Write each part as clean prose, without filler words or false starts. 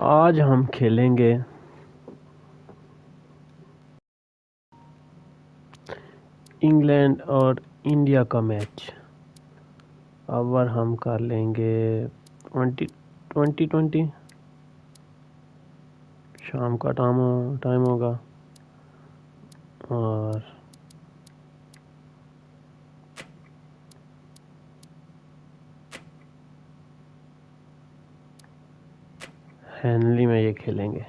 आज हम खेलेंगे इंग्लैंड और इंडिया का मैच। ओवर हम कर लेंगे 20 शाम का टाइम होगा। और हैनली में ये खेलेंगे।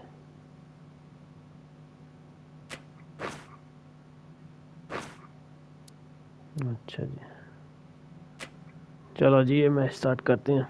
अच्छा जी, चलो जी ये मैच स्टार्ट करते हैं।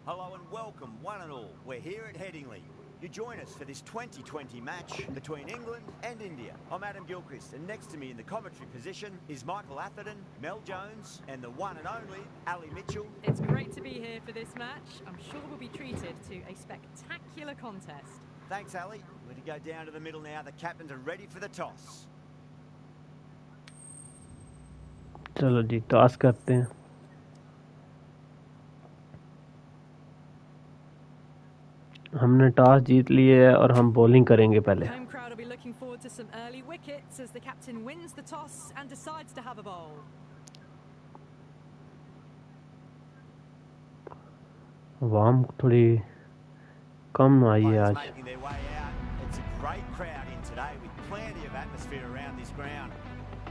Hello and welcome, one and all. We're here at Headingley. You join us for this 2020 match between England and India. I'm Adam Gilchrist, and next to me in the commentary position is Michael Atherton, Mel Jones, and the one and only Ali Mitchell. It's great to be here for this match. I'm sure we'll be treated to a spectacular contest. Thanks, Ali. We're to go down to the middle now. The captains are ready for the toss. चलो जी toss करते हैं। हमने toss जीत लिए है और हम bowling करेंगे पहले। Home crowd will be looking forward to some early wickets as the captain wins the toss and decides to have a bowl. वाम थोड़ी कम आई है आज। Making their way out. It's a great crowd in today with plenty of atmosphere around this ground.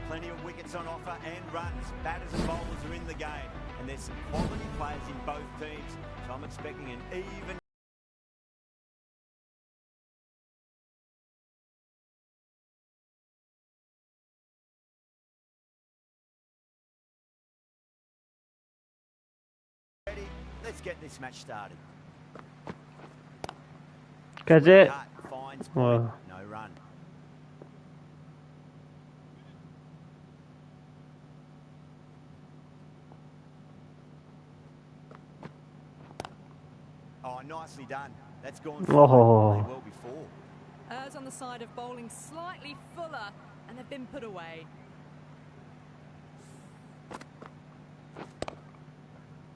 Plenty of wickets on offer and runs. Batters and bowlers are in the game, and there's some quality players in both teams. So I'm expecting an even. Let's get this match started. कैसे? Finds point, no run. Oh, nicely done. That's gone well before. Errs on the side of bowling slightly fuller, and they've been put away.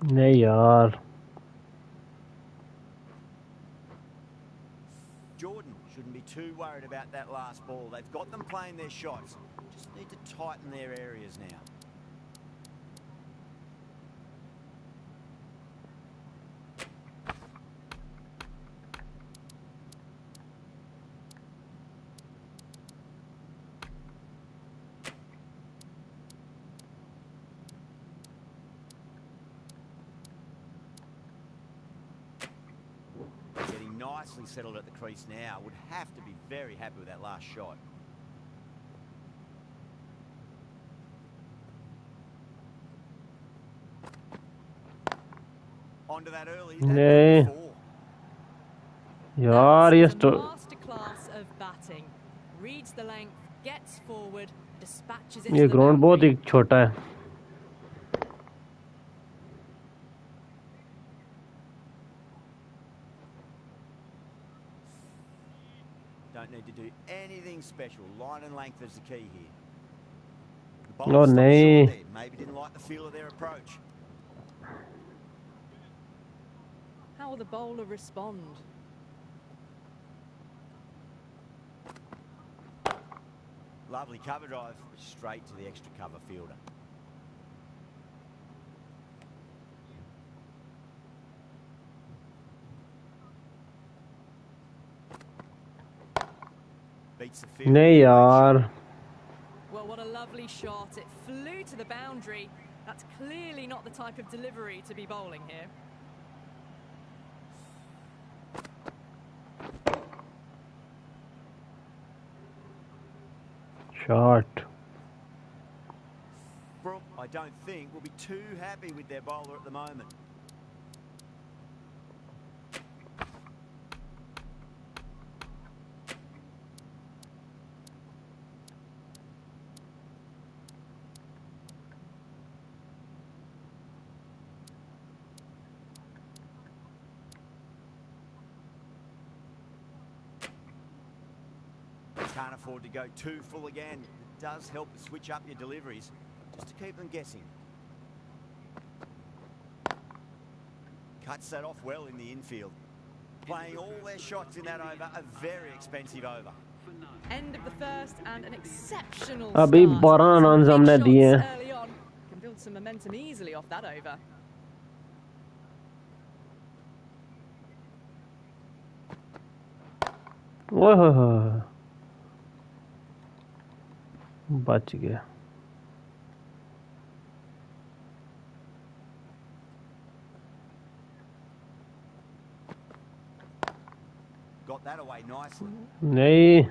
नहीं यार। Jordan shouldn't be too worried about that last ball. They've got them playing their shots. Just need to tighten their areas now. Getting nicely settled at the crease now. Would have to be very happy with that last shot. Onto that early. नहीं यार ये masterclass of batting. Reads the length, gets forward, dispatches it. ये ground बहुत ही छोटा है। Don't need to do anything special. Line and length is the key here. Oh, नहीं। Maybe didn't like the feel of their approach. How will the bowler respond? Lovely cover drive, straight to the extra cover fielder. Beats the field. नहीं यार। Well, what a lovely shot. It flew to the boundary. That's clearly not the type of delivery to be bowling here. Shot. Brooke, I don't think will be too happy with their bowler at the moment. Can't afford to go too full again. It does help to switch up your deliveries, just to keep them guessing. Cuts that off well in the infield. Playing all their shots in that over, a very expensive over. End of the first and an exceptional अभी start. 12 Some runs big हमने shots दिए हैं. early on. Can build some momentum easily off that over. ओह हो हो. बच गया. Got that away nicely. नहीं.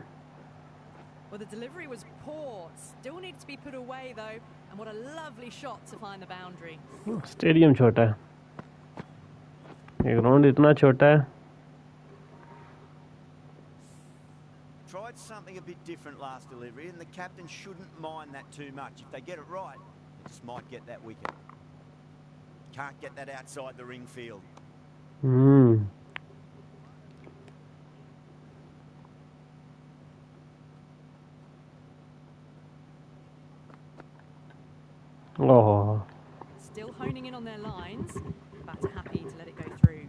Well, the delivery was poor. Still needs to be put away, though. And what a lovely shot to find the boundary. Stadium छोटा है. ये ground इतना छोटा है. Tried something a bit different last delivery, and the captain shouldn't mind that too much. If they get it right, they just might get that wicket. Can't get that outside the ring field. Oh. Still honing in on their lines. Batter happy to let it go through.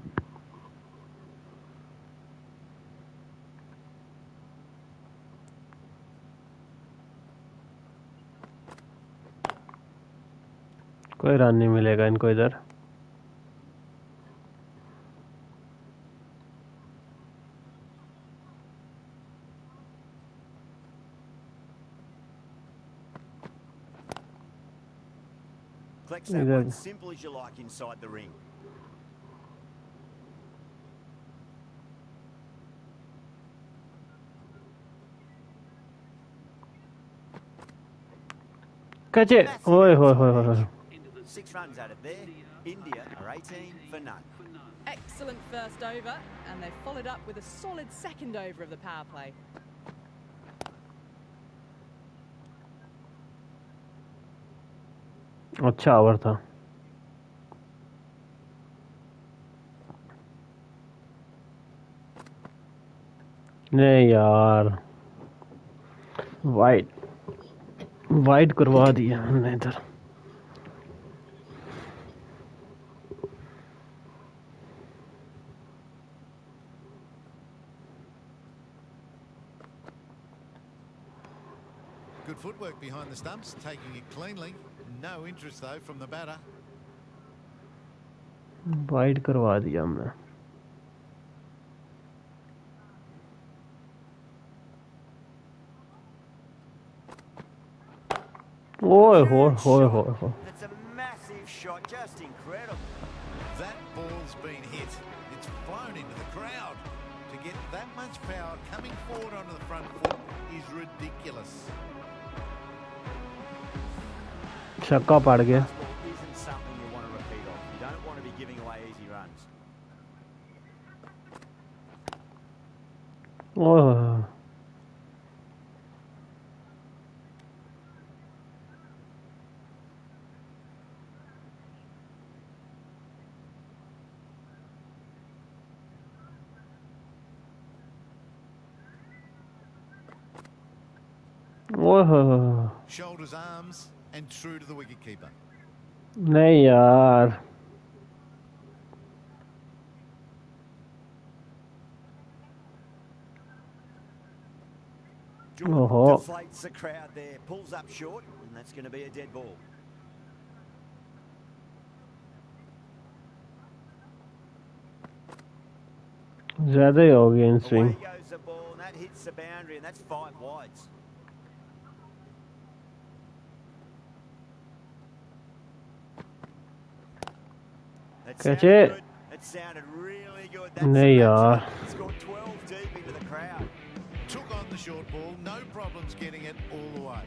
कोई run नहीं मिलेगा इनको इधर. Flex that one simple as you like inside the ring. Catch it! Oi, oi, oi, oi. 6 runs out of there. India are 18 for none. Excellent first over, and they've followed up with a solid second over of the power play. अच्छा over था. नहीं यार, wide करवा दिया हमने इधर. Good footwork behind the stumps, taking it cleanly. No interest though from the batter. Wide करवा दिया हमने. ओए होए. That's a massive shot, just incredible. That ball's been hit. It's flown into the crowd. To get that much power coming forward onto the front foot is ridiculous. छक्का पड़ गया. Fastball isn't something you want to repeat of. You don't want to be giving away easy runs. Oh. Oh. Shoulders, arms, and true to the wicketkeeper. नहीं यार. Jordan deflates the crowd there, pulls up short, and that's going to be a dead ball. ज़्यादा ही हो गया in swing. Away goes the ball, and that hits the boundary, and that's 5 wides. Catch it. Good. It sounded really good. नहीं यार. Scored 12 deep into the crowd. Took on the short ball, no problems getting it all the way.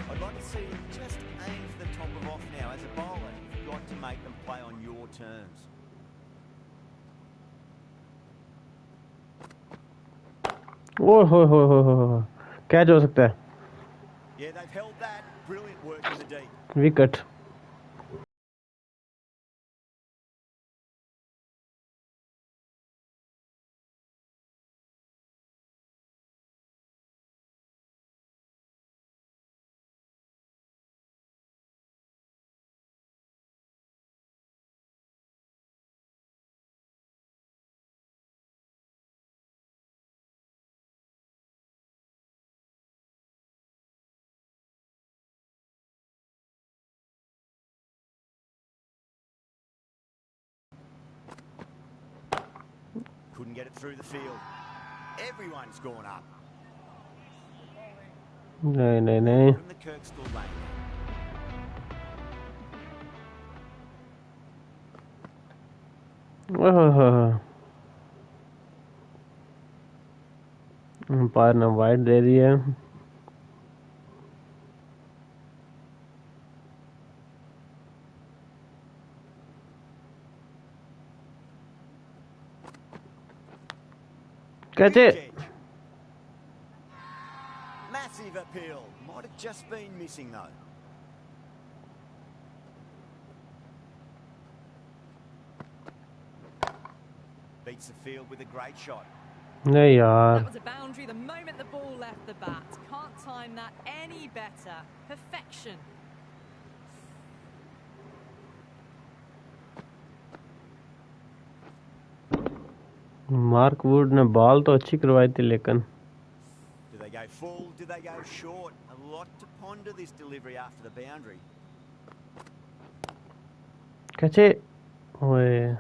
I'd like to see them just aim for the top of off now. As a bowler, you've got to make them play on your terms. Oh. Catch हो सकता है. Yeah, they've held that. Brilliant work in the deep. Wicket. couldn't get it through the field. Everyone's gone up. नहीं From the Kirk School lane. Umpire ने wide दे दी है। Catch it. Massive appeal. Might have just been missing though. Beats the field with a great shot. नहीं यार। That was a boundary the moment the ball left the bat. Can't time that any better. Perfection. Mark Wood ने ball तो अच्छी करवाई थी लेकिन Do they go full? Do they go short? A lot to ponder this delivery after the boundary. Catch it. ओए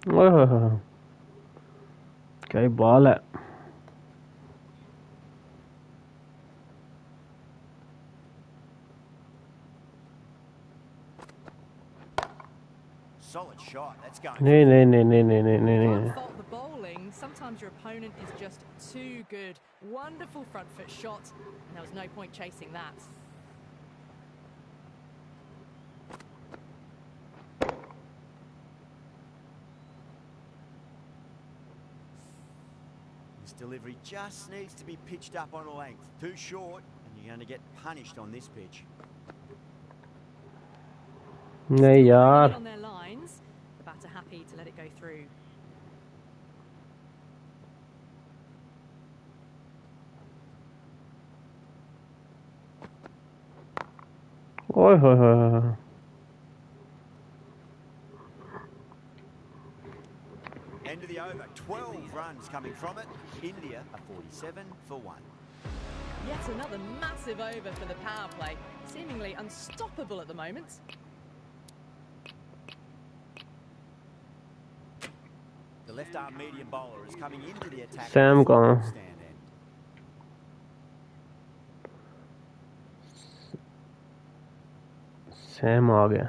ओह क्या ही ball है। Solid shot. That's going. Can't fault the bowling. Sometimes your opponent is just too good. Wonderful front foot shot. And there was no point chasing that. This delivery just needs to be pitched up on a length. Too short, and you're going to get punished on this pitch. नहीं यार। On their lines, the batter happy to let it go through. ओए होए End of the over. 12 runs coming from it. India are 47 for 1. Yet another massive over for the power play. Seemingly unstoppable at the moment. The left-arm medium bowler is coming into the attack. Sam कहाँ? Stand end. Sam आ गया।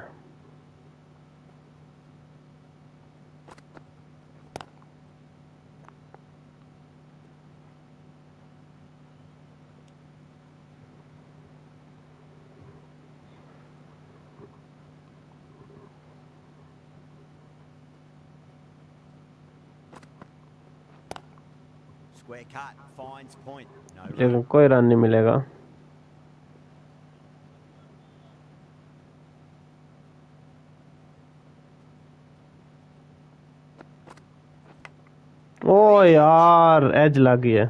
Square cut finds point. No run. लेकिन कोई run नहीं मिलेगा। ओ यार as लग गई है।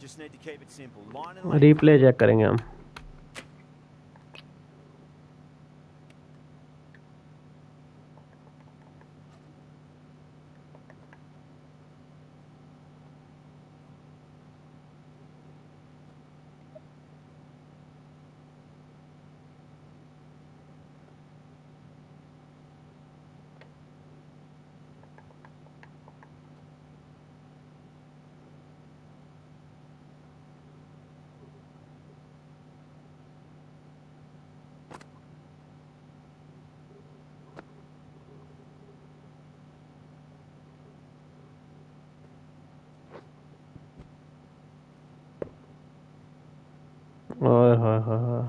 Just need to keep it simple. Line and length. Replay check करेंगे हम। ओए होए होए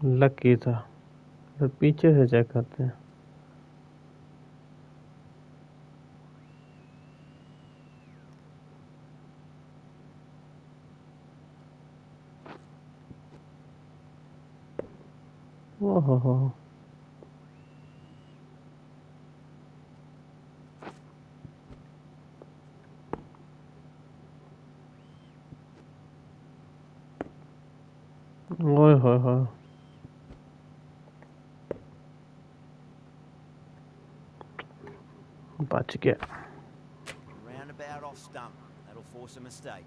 लकी था। तो पीछे से चेक करते हैं। ओहो हो ओए होए होए बच गया Roundabout off stump. That'll force a mistake.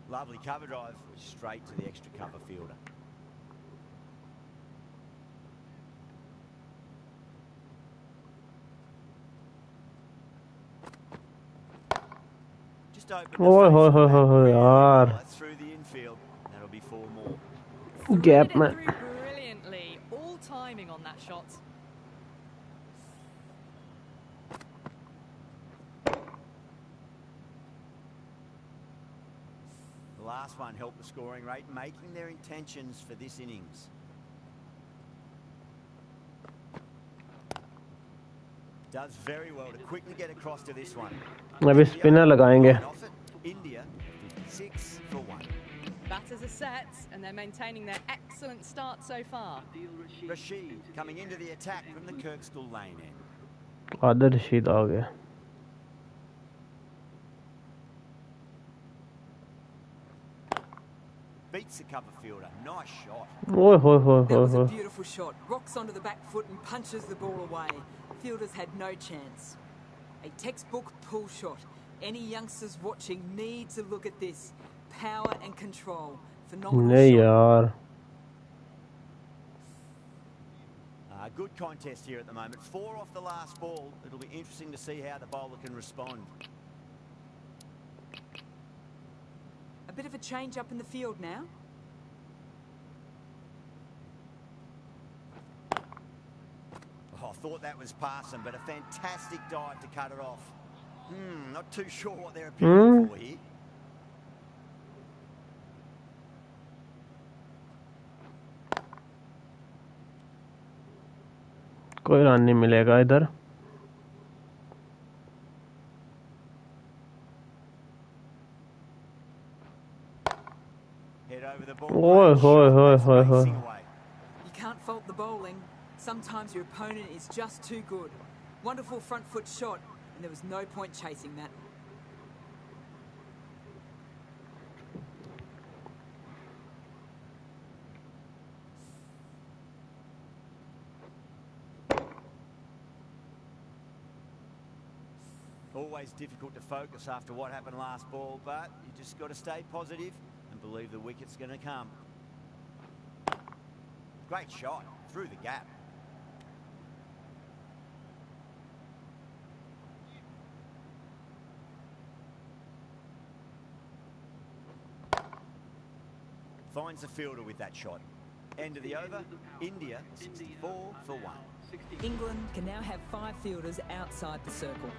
Lovely cover drive, straight to the extra cover fielder. Just open the ओए होए face होए of the bat होए really यार well. That's through the infield. That'll be 4 more. Gap Threaded में it through brilliantly. All timing on that shot. The last one helped the scoring rate, making their intentions for this innings. Does very well to quickly get across to this one. अभी spinner लगाएंगे Off it, India 56 for 1. Batters are set and they're maintaining their excellent start so far. Rashid coming into the attack from the Kirkstall lane end. आदर रशीद आ गया Beats the cover fielder. Nice shot. ओए होए होए That होए was a होए beautiful shot. Rocks onto the back foot and punches the ball away. Fielders had no chance. A textbook pull shot. Any youngsters watching need to look at this. Power and control. Phenomenal नहीं shot. यार Good contest here at the moment. 4 off the last ball. It'll be interesting to see how the bowler can respond. A bit of a change up in the field now. Oh, I thought that was passing, but a fantastic dive to cut it off. Not too sure what they're appealing for here. कोई run नहीं मिलेगा इधर Head over the ball. ओए Great होए shot. होए That's होए होए racing away. You can't fault the bowling. Sometimes your opponent is just too good. Wonderful front foot shot, and there was no point chasing that. Always difficult to focus after what happened last ball, but you just got to stay positive and believe the wicket's going to come. Great shot through the gap. Finds the fielder with that shot. End of the over, India 64 for 1. England can now have 5 fielders outside the circle.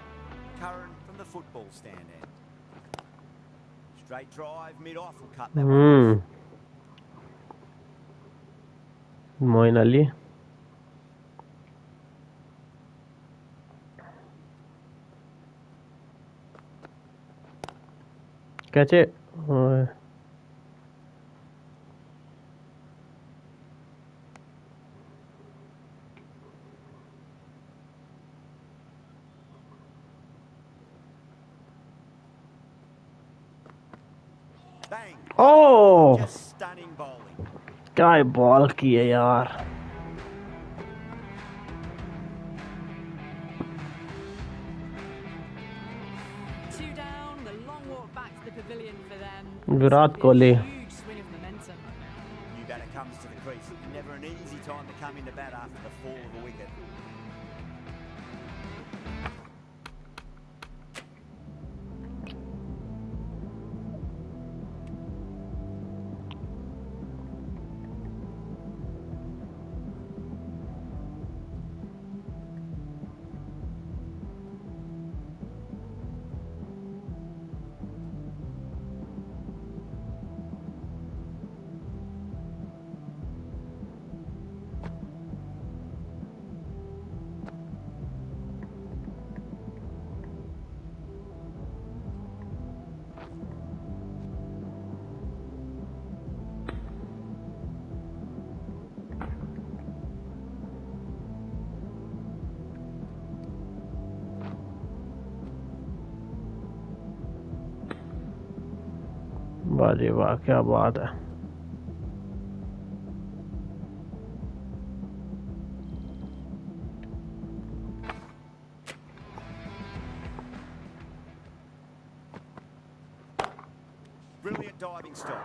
Curran from the football stand end. Straight drive, mid-off will cut that one off. Moeen Ali कैचे ओए Bang! Oh Just stunning bowling. क्या ball की है यार 2 down, the long walk back to the pavilion for them. Virat Simply a Kohli huge swing of momentum. New batter comes to the crease. Never an easy time to come into bat after the fall of a wicket. वाह जी वाह, क्या बात है। Brilliant diving stop.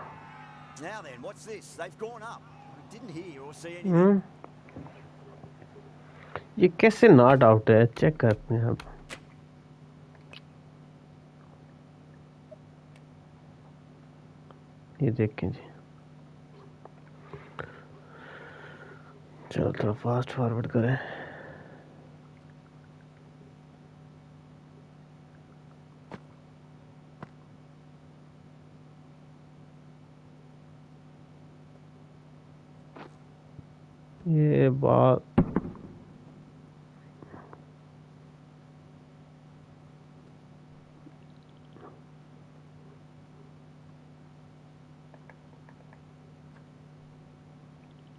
Now then, what's this? They've gone up. I didn't hear or see anything. ये कैसे not out है, check करते हैं अब। ये देखें जी, चलो थोड़ा फास्ट फॉरवर्ड करें। ये बात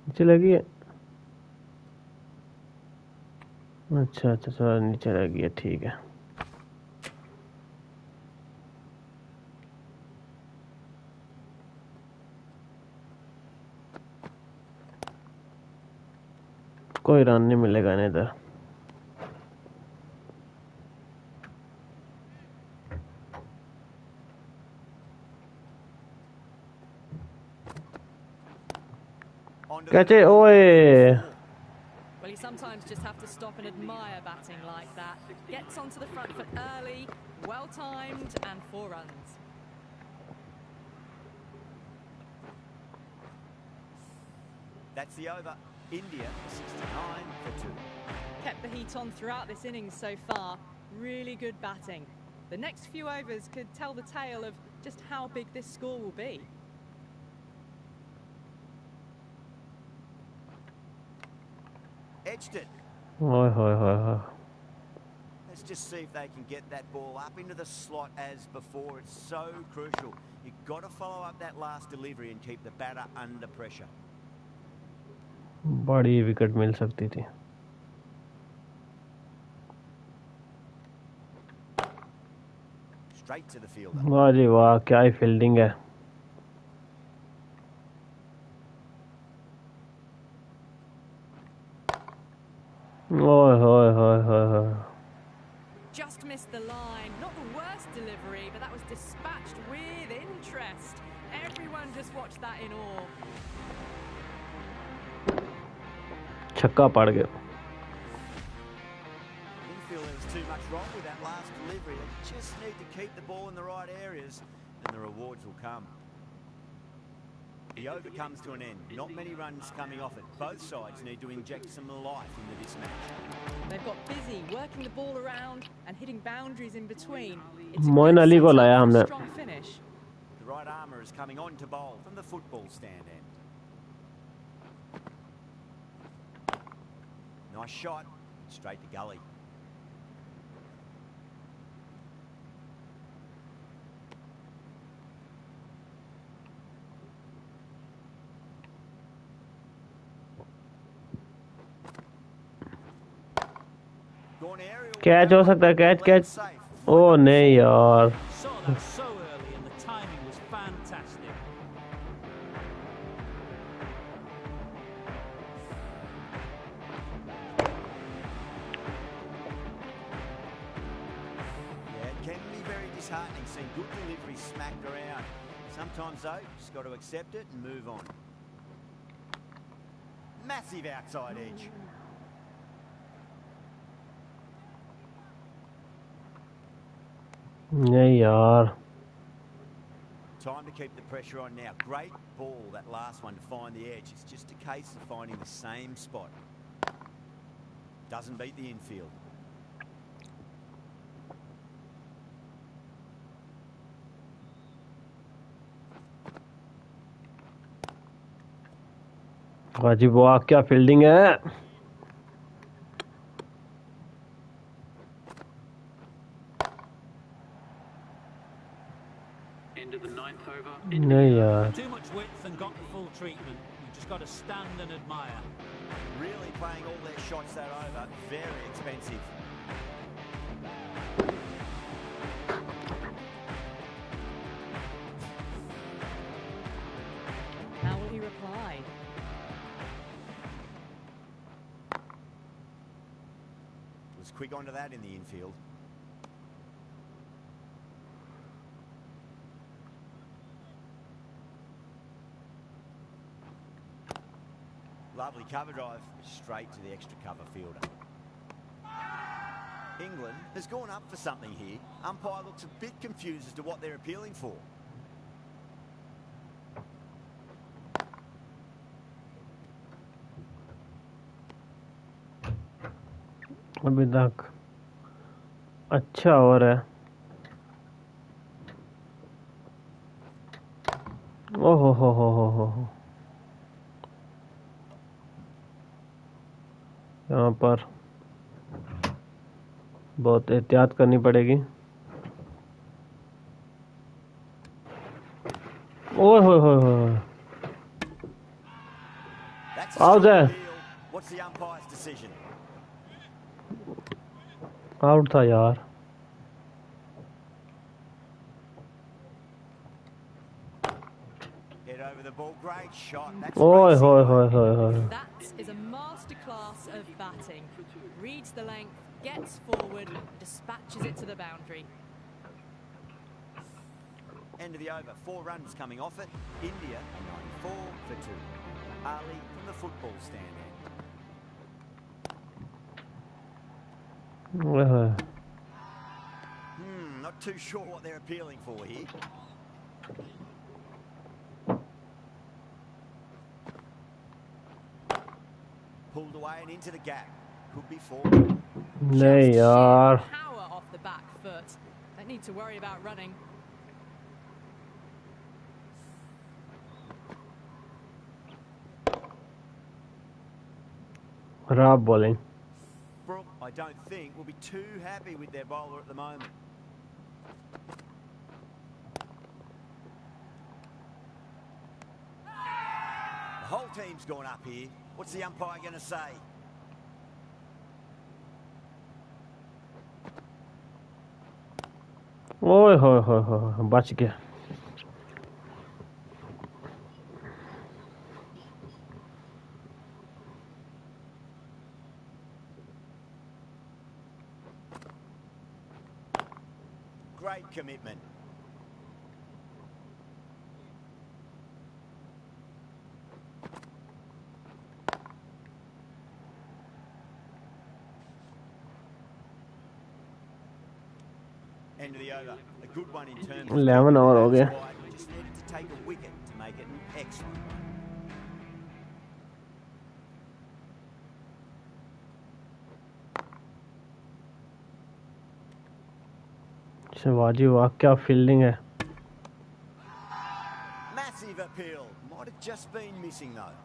नीचे लगी है। अच्छा अच्छा, थोड़ा नीचे लगी है, ठीक है। कोई रन नहीं मिलेगा नहीं इधर। कैचे ओए। Well, you sometimes just have to stop and admire batting like that. Gets onto the front foot early, well timed, and 4 runs. That's the over. India 69 for 2. Kept the heat on throughout this innings so far. Really good batting. The next few overs could tell the tale of just how big this score will be. Edged it. Oi. Let's just see if they can get that ball up into the slot as before. It's so crucial. You've got to follow up that last delivery and keep the batter under pressure. बड़ी wicket मिल सकती थी। Straight to the fielder. वाह जी वाह, क्या ही fielding है। ओए। Just missed the line. Not the worst delivery, but that was dispatched with interest. Everyone just watched that in awe. छक्का पड़ गया। Didn't feel there was too much wrong with that last delivery. They just need to keep the ball in the right areas, and the rewards will come. The over comes to an end. Not many runs coming off it. Both sides need to inject some life into this match. They've got busy working the ball around and hitting boundaries in between. It's a Moin good Ali को setup लाया for a हमने। strong finish. The right armour is coming on to bowl from the football stand end. Nice shot. Straight to gully. Catch हो सकता है, catch. ओ नहीं यार। Saw that so early and the timing was fantastic. Yeah, it can be very disheartening seeing good delivery smacked around. Sometimes though, you just got to accept it and move on. Massive outside edge. नहीं यार। Time to keep the pressure on now. Great ball, that last one, to find the edge. It's just a case of finding the same spot. Doesn't beat the infield. वाजी वाह, क्या fielding है। नहीं यार। Too much width and got the full treatment. You've just got to stand and admire. Really playing all their shots that over. Very expensive. quick onto that in the infield. Lovely cover drive, straight to the extra cover fielder. England has gone up for something here. Umpire looks a bit confused as to what they're appealing for. अभी तक अच्छा हो रहा है। ओहो हो यहाँ पर बहुत एहतियात करनी पड़ेगी। ओए होए आउट है। What's the umpire's decision? Out था यार। Head over the ball, great shot. That's ओए होए That is a masterclass of batting. Reads the length, gets forward, dispatches it to the boundary. End of the over, 4 runs coming off it. India 94 for 2. Ali from the football stand end. Not too sure what they're appealing for here. Pulled away and into the gap. Could be 4. नहीं यार। Power off the back foot. Don't need to worry about running. खराब bowling. Brooke, I don't think will be too happy with their bowler at the moment. The whole team's gone up here. What's the umpire going to say? ओए होए बच गया। Great commitment. End of the over. A good one in terms of 11 over हो गया। just needed to take a wicket to make it an excellent one. Shivaji वाह क्या fielding है। Massive appeal. Might have just been missing though.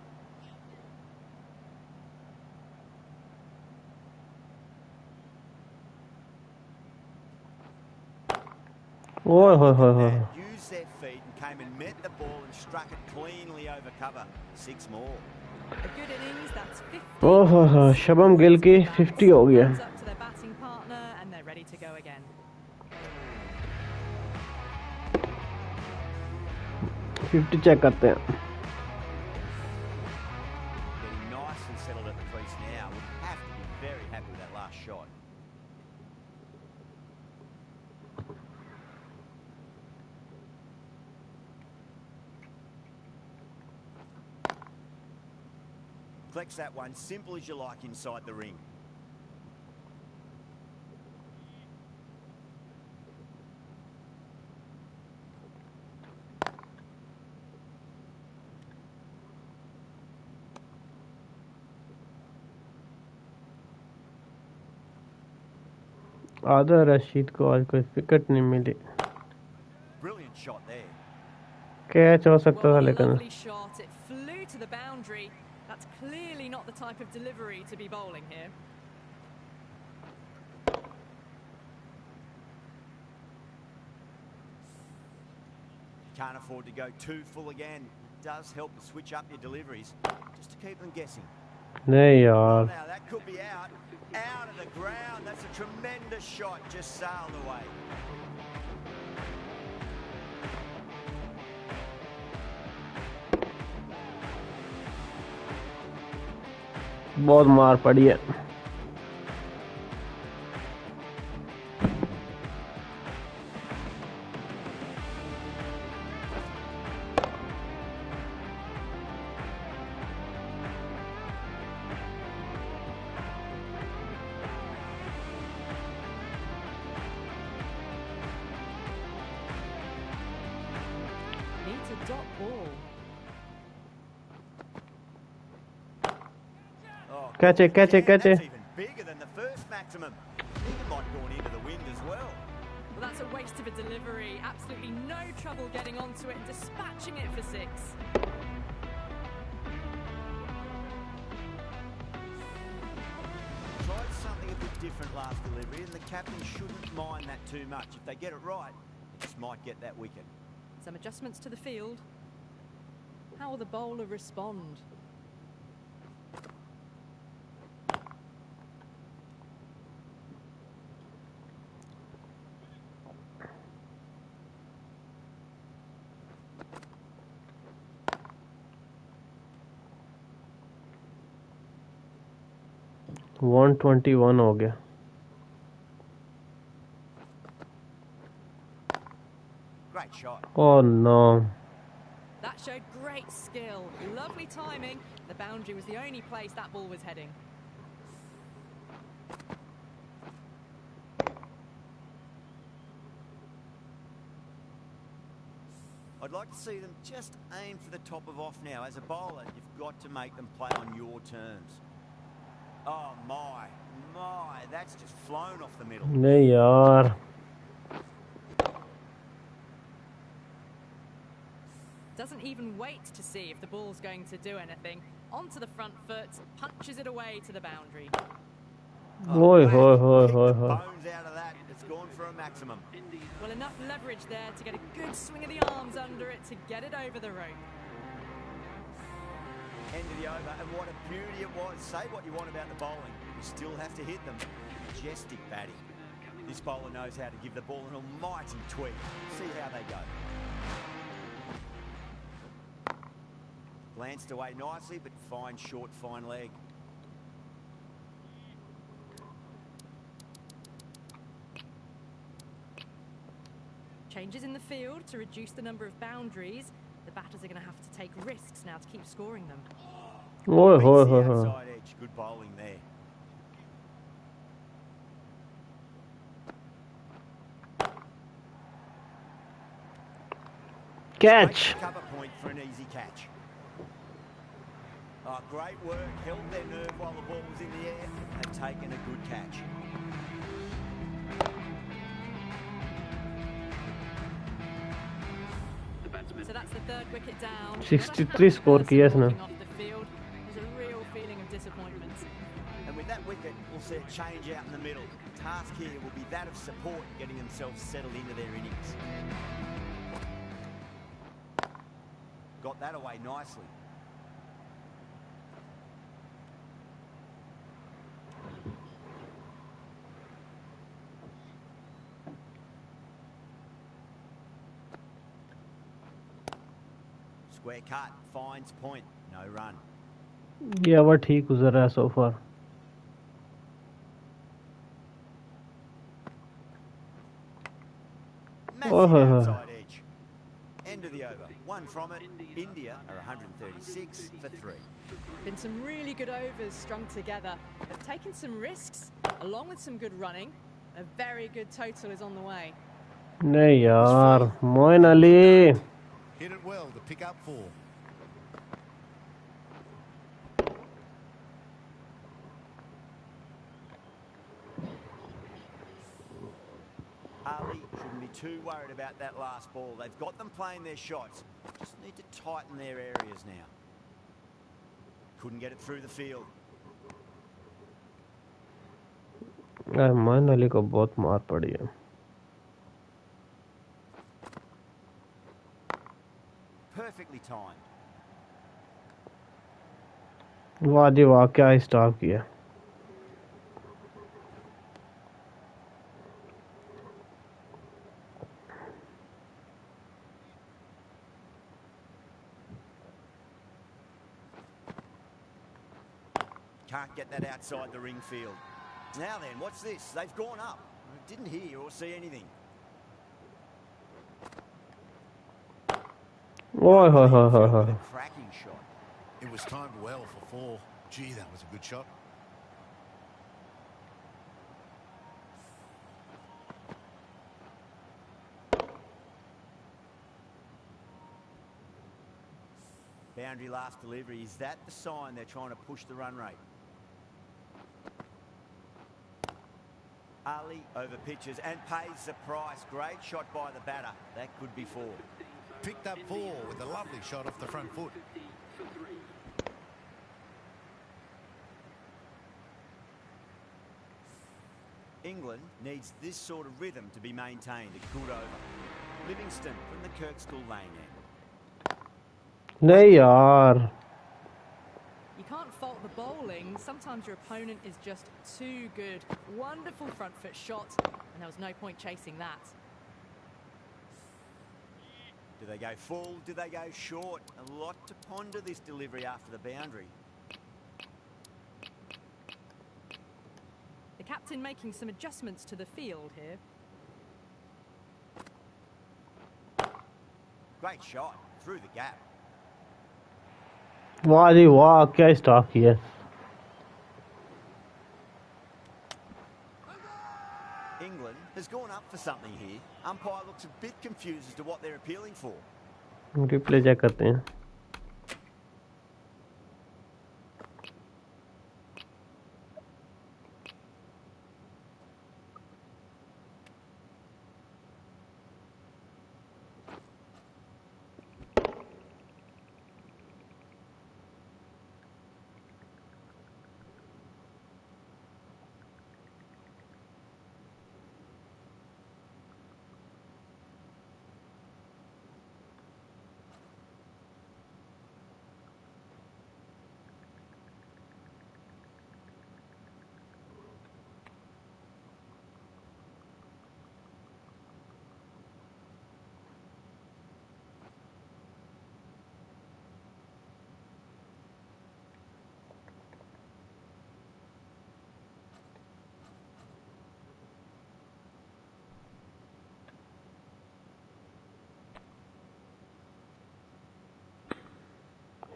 ओए होए Used their feet and came and met the ball and struck it cleanly over cover. 6 more. A good innings, that's 50. ओहो शबम गिल की 50 हो गया। Up to their batting partner and they're ready to go again. 50 check करते हैं। Getting nice and settled at the crease now. Would have to be very happy with that last shot. Flex that one, simple as you like inside the ring. आदर रशीद को आज कोई wicket नहीं मिली। Brilliant shot there. Catch हो सकता था लेकिन Lovely shot. It flew to the boundary. That's clearly not the type of delivery to be bowling here. Can't afford to go too full again. It does help to switch up your deliveries, just to keep them guessing. नहीं यार। Now that could be out of the ground. That's a tremendous shot, just sailed away. बहुत मार पड़ी है। It's a dot ball. Oh, Catch it, catch it, catch that's it. even bigger than the first maximum. It might have gone into the wind as well. Well, that's a waste of a delivery. Absolutely no trouble getting onto it and dispatching it for 6. Tried something a bit different last delivery, and the captain shouldn't mind that too much. If they get it right, they just might get that wicket. Some adjustments to the field. How will the bowler respond? One 121 हो गया. Great shot. Oh no. That showed great skill. Lovely timing. The boundary was the only place that ball was heading. I'd like to see them just aim for the top of off now. As a bowler, you've got to make them play on your terms. Oh my, that's just flown off the middle. नहीं यार. Doesn't even wait to see if the ball's going to do anything. Onto the front foot, punches it away to the boundary. Oi, Wow, hoi, hoi, kicked hoi, the hoi. bones out of that. It's gone for a maximum. Well, enough leverage there to get a good swing of the arms under it to get it over the rope. End of the over, and what a beauty it was. Say what you want about the bowling, you still have to hit them. Majestic batting. This bowler knows how to give the ball an almighty tweak. See how they go. Glanced away nicely, but fine short, fine leg. Changes in the field to reduce the number of boundaries. The batters are going to have to take risks now to keep scoring them. Oi, Beats hoi, the hoi, hoi. outside edge. Good bowling there. Catch. Great cover point for an easy catch. Oh, great work. Held their nerve while the ball was in the air and taken a good catch. So that's the third wicket down. 63 score किया इसने. Off the field. There's a real feeling of disappointment. And with that wicket, we'll see a change out in the middle. The task here will be that of support, getting themselves settled into their innings. Got that away nicely. Square cut, finds point, no run. ये over ठीक गुजर रहा है so far. Massive outside edge. End of the over. One from it. India are 136 for 3. Been some really good overs strung together. They've taken some risks, along with some good running. A very good total is on the way. नहीं यार. Moin Ali. Hit it well to pick up 4. Ali shouldn't be too worried about that last ball. They've got them playing their shots. Just need to tighten their areas now. Couldn't get it through the field. Moin Ali को बहुत मार पड़ी है. Perfectly timed. वाह जी वाह, क्या stop किया. Can't get that outside the ring field. Now then, what's this? They've gone up. Didn't hear or see anything. ओए होए होए होए होए. Cracking shot. It was timed well for 4. Gee, that was a good shot. Boundary last delivery. Is that the sign they're trying to push the run rate? Ali over pitches and pays the price. Great shot by the batter. That could be 4. Picked up 4 with a lovely shot off the front foot. England needs this sort of rhythm to be maintained. A good over. Livingston from the Kirkstall lane end. नहीं यार. You can't fault the bowling. Sometimes your opponent is just too good. Wonderful front foot shot, and there was no point chasing that. Do they go full? Do they go short? A lot to ponder this delivery after the boundary. The captain making some adjustments to the field here. Great shot through the gap. वाह जी वाह, क्या stock किया. England has gone up for something here. Umpire looks a bit confused as to what they're appealing for. Replay check करते हैं.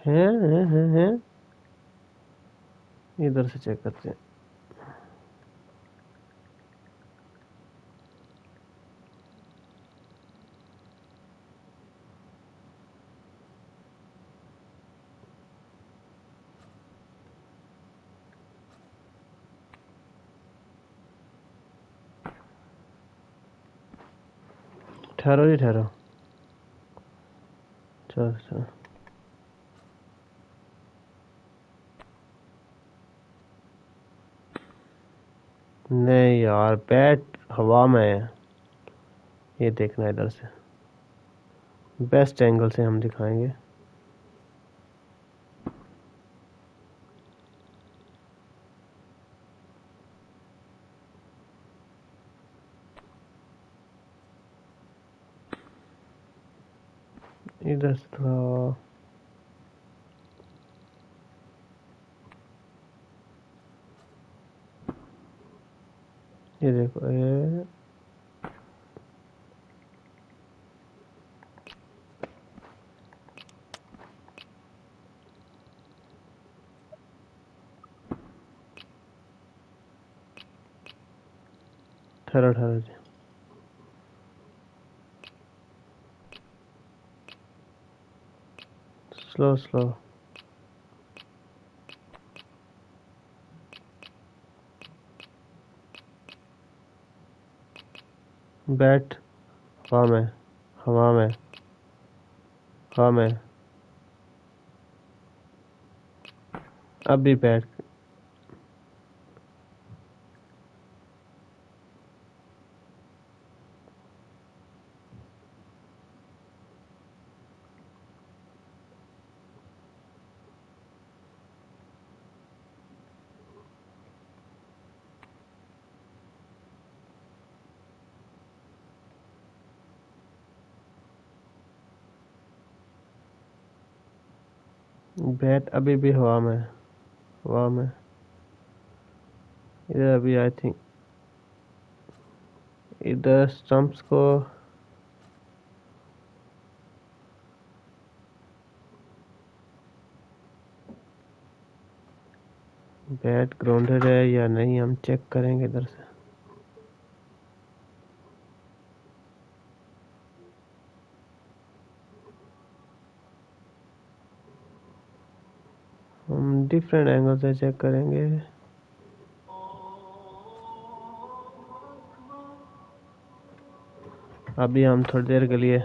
हैं इधर से check करते हैं. ठहरो जी ठहरो. चलो चलो. नहीं यार, बैट हवा में है. ये देखना इधर से. बेस्ट एंगल से हम दिखाएंगे. इधर से थोड़ा. ये देखो ये. ठहरो ठहरो जी. Slow slow. बैट हवा में, हवा में, हवा में. अब भी बैट. बैट अभी भी हवा में, हवा में. इधर अभी आई थिंक इधर स्टंप्स को. बैट ग्राउंडेड है या नहीं हम चेक करेंगे इधर से. हम डिफरेंट एंगल से चेक करेंगे। अभी हम थोड़ी देर के लिए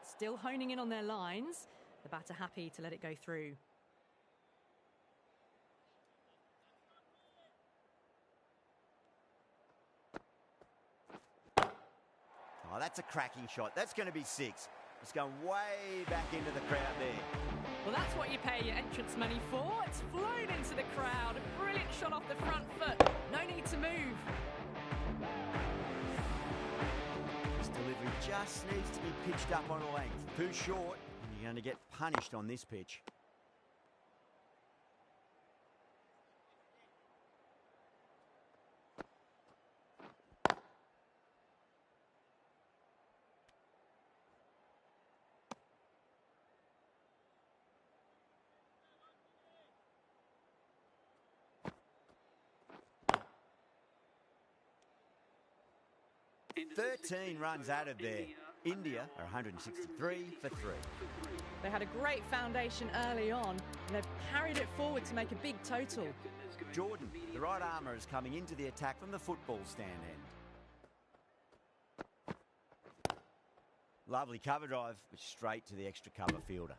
Still honing in on their lines. The batter happy to let it go through. Oh, that's a cracking shot. That's going to be 6. It's going way back into the crowd there. Well, that's what you pay your entrance money for. It's flown into the crowd. A brilliant shot off the front foot. No need to move. This delivery just needs to be pitched up on a length. Too short, and you're going to get punished on this pitch. Into 13 runs out of there. India are 163 for 3. They had a great foundation early on, and they've carried it forward to make a big total. Jordan, the right armour, is coming into the attack from the football stand end. Lovely cover drive, but straight to the extra cover fielder.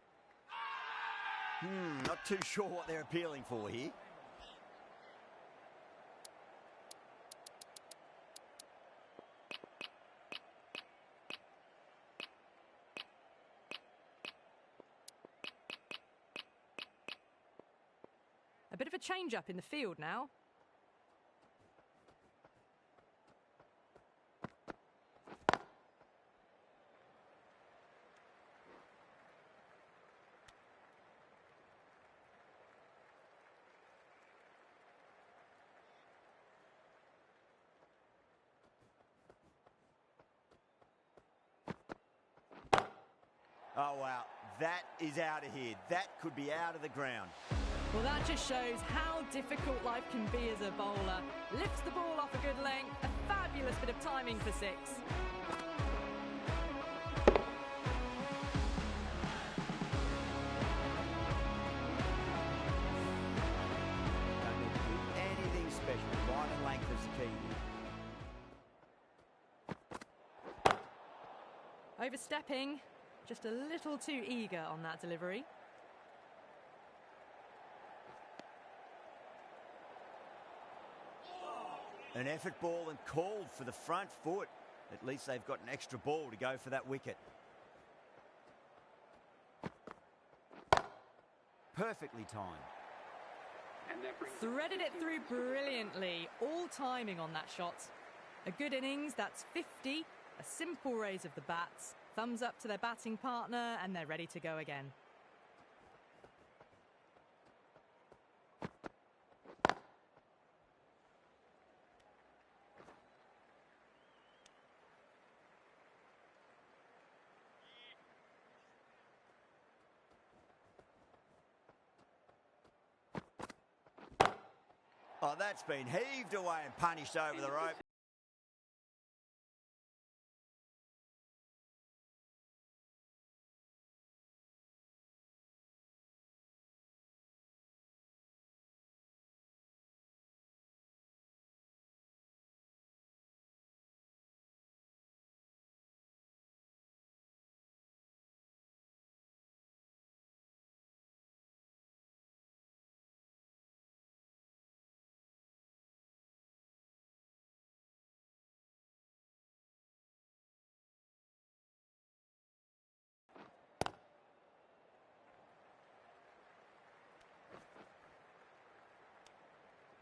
Not too sure what they're appealing for here. A bit of a change-up in the field now. Oh, wow. That is out of here. That could be out of the ground. Well, that just shows how difficult life can be as a bowler. Lifts the ball off a good length. A fabulous bit of timing for 6. Don't need to do anything special. Line and length is the key here. Overstepping. Just a little too eager on that delivery. An effort ball and called for the front foot. At least they've got an extra ball to go for that wicket. Perfectly timed. Threaded it through brilliantly. All timing on that shot. A good innings, that's 50. A simple raise of the bats. Thumbs up to their batting partner, and they're ready to go again. Oh, that's been heaved away and punished over the rope.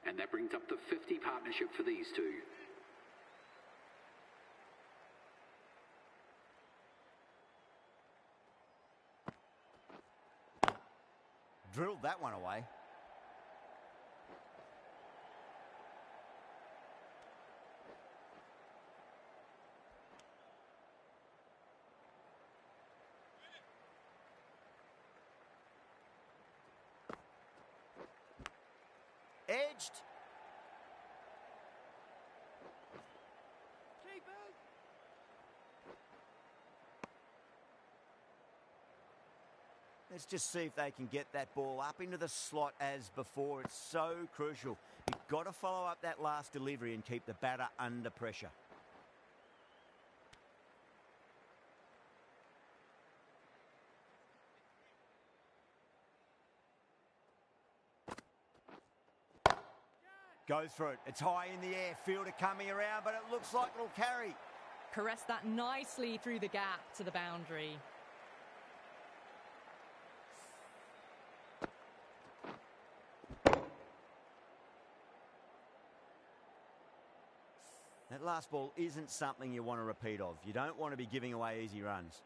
And that brings up the 50 partnership for these two. Drilled that one away. Edged. Let's just see if they can get that ball up into the slot as before. It's so crucial. You've got to follow up that last delivery and keep the batter under pressure. Goes for it. It's high in the air. Fielder coming around, but it looks like it'll carry. Caressed that nicely through the gap to the boundary. That last ball isn't something you want to repeat of. You don't want to be giving away easy runs.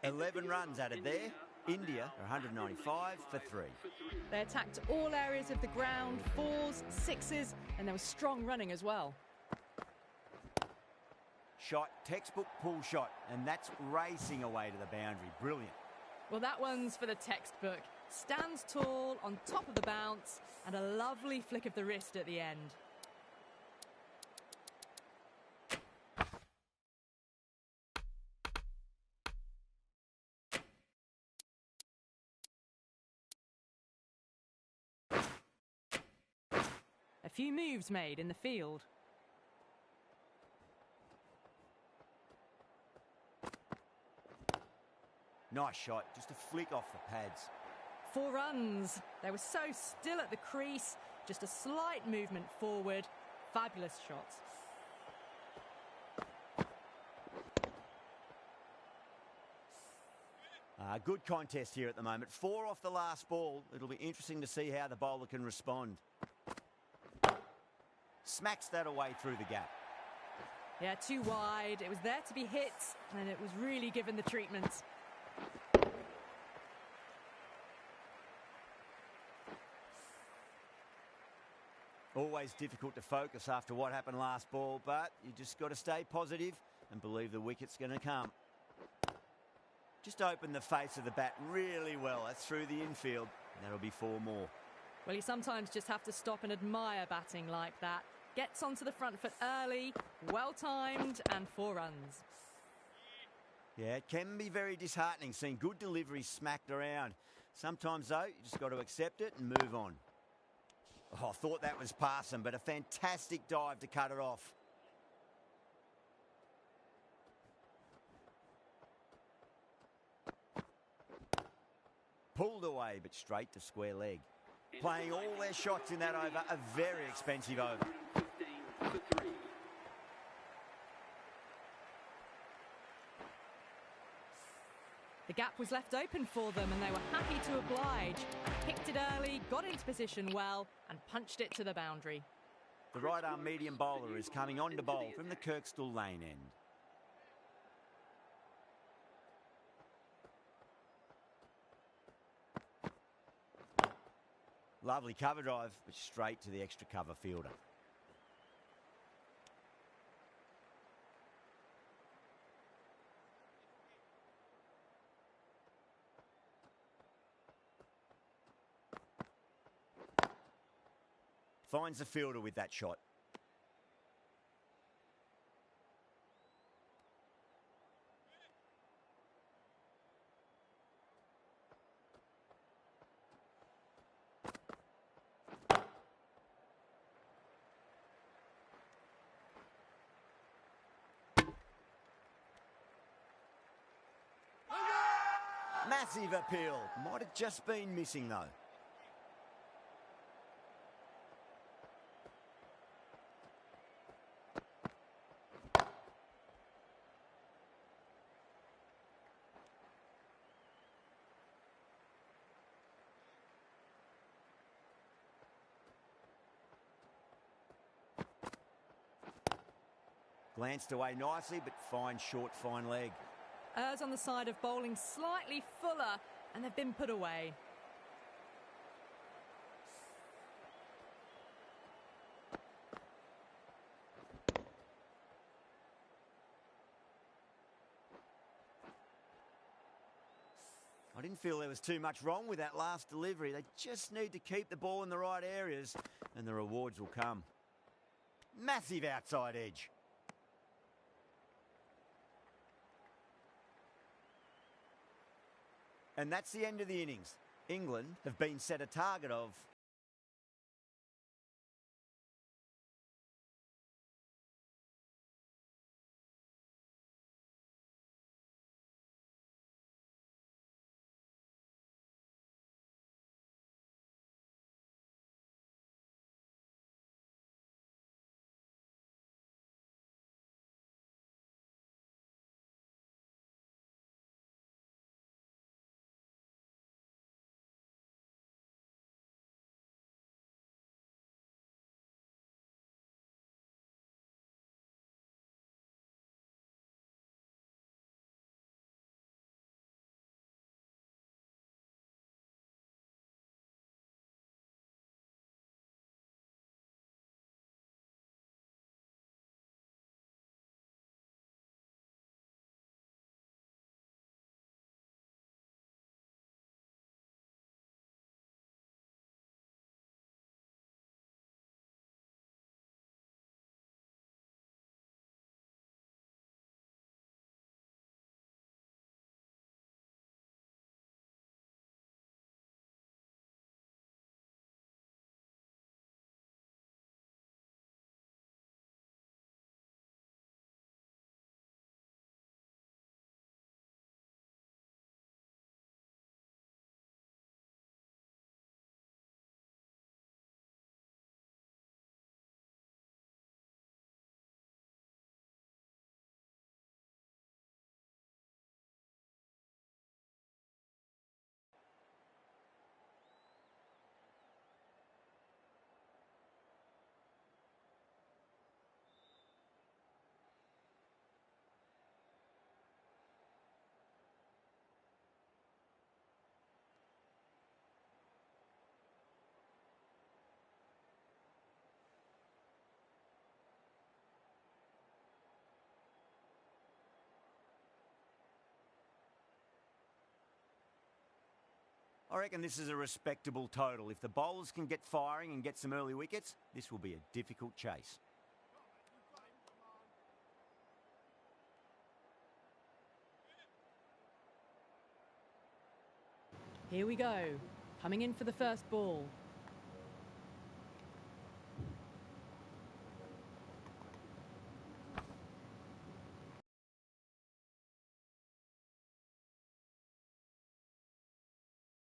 "11 runs added there. India are 195 for 3. They attacked all areas of the ground, 4s, 6s, and there was strong running as well. Shot, textbook pull shot, and that's racing away to the boundary. Brilliant. Well, that one's for the textbook. Stands tall, on top of the bounce, and a lovely flick of the wrist at the end. A few moves made in the field. Nice shot, just a flick off the pads. 4 runs. They were so still at the crease, just a slight movement forward. Fabulous shots. Good contest here at the moment. 4 off the last ball. It'll be interesting to see how the bowler can respond. Smacks that away through the gap. Yeah, too wide. It was there to be hit, and it was really given the treatment. Always difficult to focus after what happened last ball, but you just got to stay positive and believe the wicket's going to come. Just open the face of the bat really well. That's through the infield. And that'll be 4 more. Well, you sometimes just have to stop and admire batting like that. Gets onto the front foot early, well-timed, and 4 runs. Yeah, it can be very disheartening seeing good deliveries smacked around. Sometimes, though, you just got to accept it and move on. Oh, I thought that was passing, but a fantastic dive to cut it off. Pulled away, but straight to square leg. Playing all their shots in that over, a very expensive over. 15 for 3. The gap was left open for them, and they were happy to oblige. Picked it early, got into position well, and punched it to the boundary. The right-arm medium bowler is coming on to bowl from the Kirkstall lane end. Lovely cover drive, but straight to the extra cover fielder. Finds the fielder with that shot. Massive appeal. Might have just been missing, though. Glanced away nicely, but fine short, fine leg. Errs on the side of bowling slightly fuller, and they've been put away. I didn't feel there was too much wrong with that last delivery. They just need to keep the ball in the right areas, and the rewards will come. Massive outside edge. And that's the end of the innings. England have been set a target of I reckon this is a respectable total. If the bowlers can get firing and get some early wickets, this will be a difficult chase. Here we go. Coming in for the first ball.